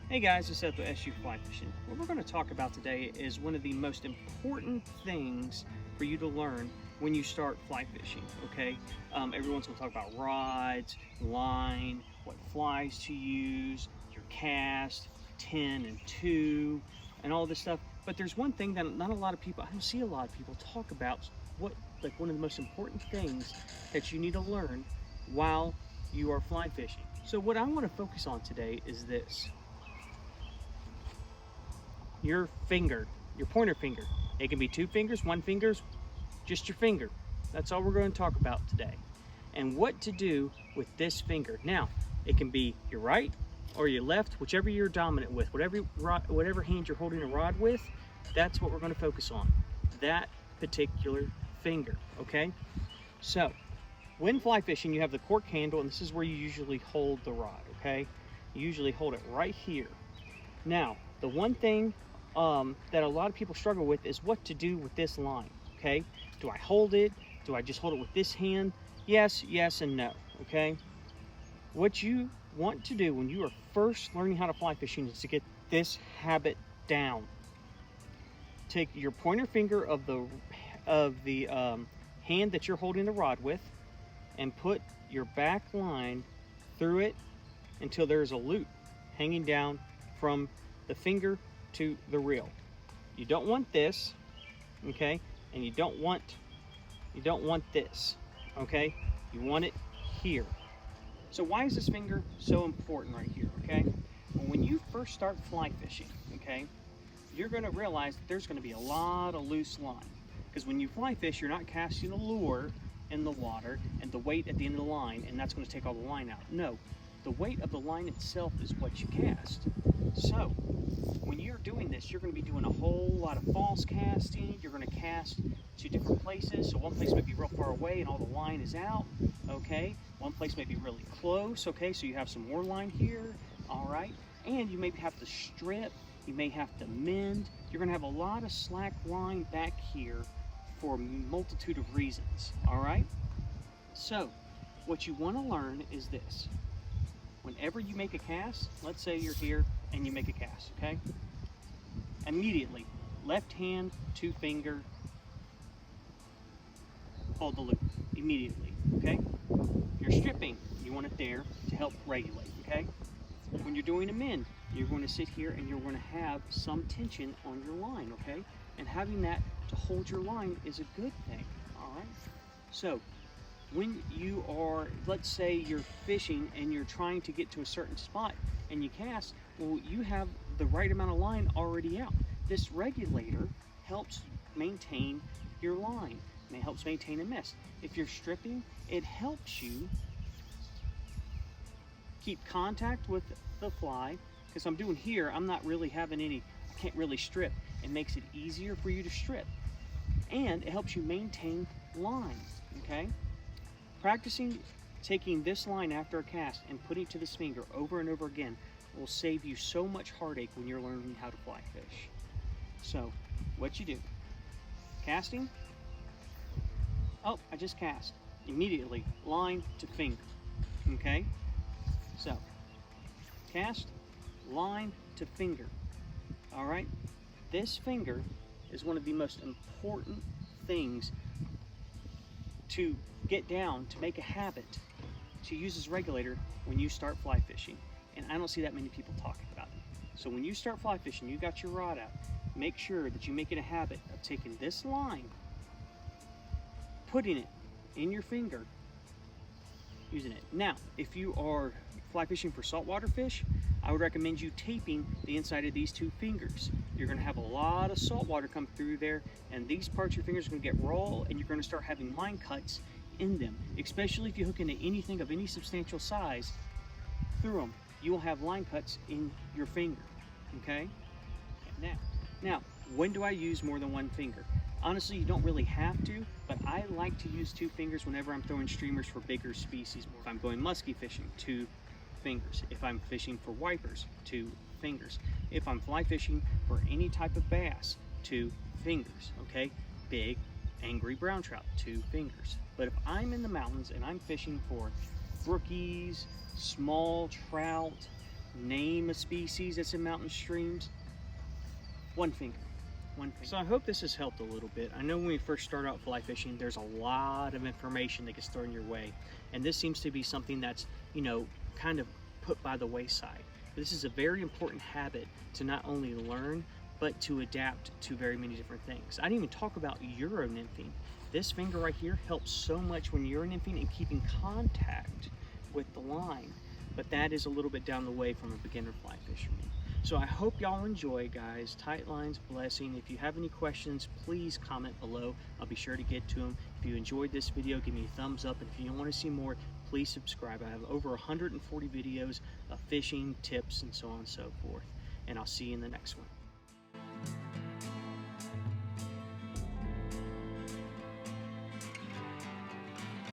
Hey guys, it's Seth with SU Fly Fishing. What we're going to talk about today is one of the most important things for you to learn when you start fly fishing, okay? Everyone's going to talk about rods, line, what flies to use, your cast, 10 and 2, and all this stuff. But there's one thing that not a lot of people, I don't see a lot of people talk about, like one of the most important things that you need to learn while you are fly fishing. So what I want to focus on today is this: your finger, your pointer finger. It can be two fingers, one finger's just your finger. That's all we're going to talk about today. And what to do with this finger. Now, it can be your right or your left, whichever you're dominant with, whatever hand you're holding a rod with, that's what we're going to focus on. That particular finger, okay? So, when fly fishing, you have the cork handle, and this is where you usually hold the rod, okay? You usually hold it right here. Now, the one thing that a lot of people struggle with is what to do with this line, okay? Do I hold it? Do I just hold it with this hand? Yes, yes, and no, okay? What you want to do when you are first learning how to fly fishing is to get this habit down. Take your pointer finger of the hand that you're holding the rod with and put your back line through it until there's a loop hanging down from the finger to the reel. You don't want this, okay? And you don't want this, okay? You want it here. So why is this finger so important right here, okay? Well, when you first start fly fishing, okay, you're going to realize that there's going to be a lot of loose line. Because when you fly fish, you're not casting a lure in the water and the weight at the end of the line, and that's going to take all the line out. No, the weight of the line itself is what you cast. So when you're doing this, you're going to be doing a whole lot of false casting. You're going to cast to different places. So one place may be real far away and all the line is out, okay? One place may be really close, okay? So you have some more line here, all right? And you may have to strip. You may have to mend. You're going to have a lot of slack line back here for a multitude of reasons, all right? So what you want to learn is this. Whenever you make a cast, let's say you're here and you make a cast, okay? Immediately, left hand, two finger, hold the loop, immediately, okay? You're stripping, you want it there to help regulate, okay? When you're doing a mend, you're going to sit here and you're going to have some tension on your line, okay? And having that to hold your line is a good thing, all right? So, when you are, let's say you're fishing and you're trying to get to a certain spot and you cast, well, you have the right amount of line already out. This regulator helps maintain your line. It helps maintain a mess. If you're stripping, it helps you keep contact with the fly, because I'm doing here, I'm not really having any, I can't really strip. It makes it easier for you to strip. And it helps you maintain line, okay? Practicing taking this line after a cast and putting it to this finger over and over again will save you so much heartache when you're learning how to fly fish. So, what you do, casting, oh, I just cast. Immediately, line to finger, okay? So, cast, line to finger, all right? This finger is one of the most important things to get down, to make a habit, to use as regulator when you start fly fishing. And I don't see that many people talking about it. So when you start fly fishing, you got your rod out, make sure that you make it a habit of taking this line, putting it in your finger, using it. Now, if you are fly fishing for saltwater fish, I would recommend you taping the inside of these two fingers. You're going to have a lot of salt water come through there, and these parts of your fingers are going to get raw, and you're going to start having line cuts in them. Especially if you hook into anything of any substantial size through them, you will have line cuts in your finger, okay? Now, when do I use more than one finger? Honestly, you don't really have to, but I like to use two fingers whenever I'm throwing streamers for bigger species. If I'm going musky fishing, two fingers. If I'm fishing for wipers, two fingers. If I'm fly fishing for any type of bass, two fingers, okay? Big, angry brown trout, two fingers. But if I'm in the mountains and I'm fishing for brookies, small trout, name a species that's in mountain streams, one finger. So I hope this has helped a little bit. I know when we first start out fly fishing, there's a lot of information that gets thrown your way. And this seems to be something that's, you know, kind of put by the wayside. This is a very important habit to not only learn, but to adapt to very many different things. I didn't even talk about Euro-nymphing. This finger right here helps so much when Euro-nymphing and keeping contact with the line. But that is a little bit down the way from a beginner fly fisherman. So I hope y'all enjoy, guys. Tight lines, blessing. If you have any questions, please comment below. I'll be sure to get to them. If you enjoyed this video, give me a thumbs up. And if you want to see more, please subscribe. I have over 140 videos of fishing, tips, and so on and so forth. And I'll see you in the next one.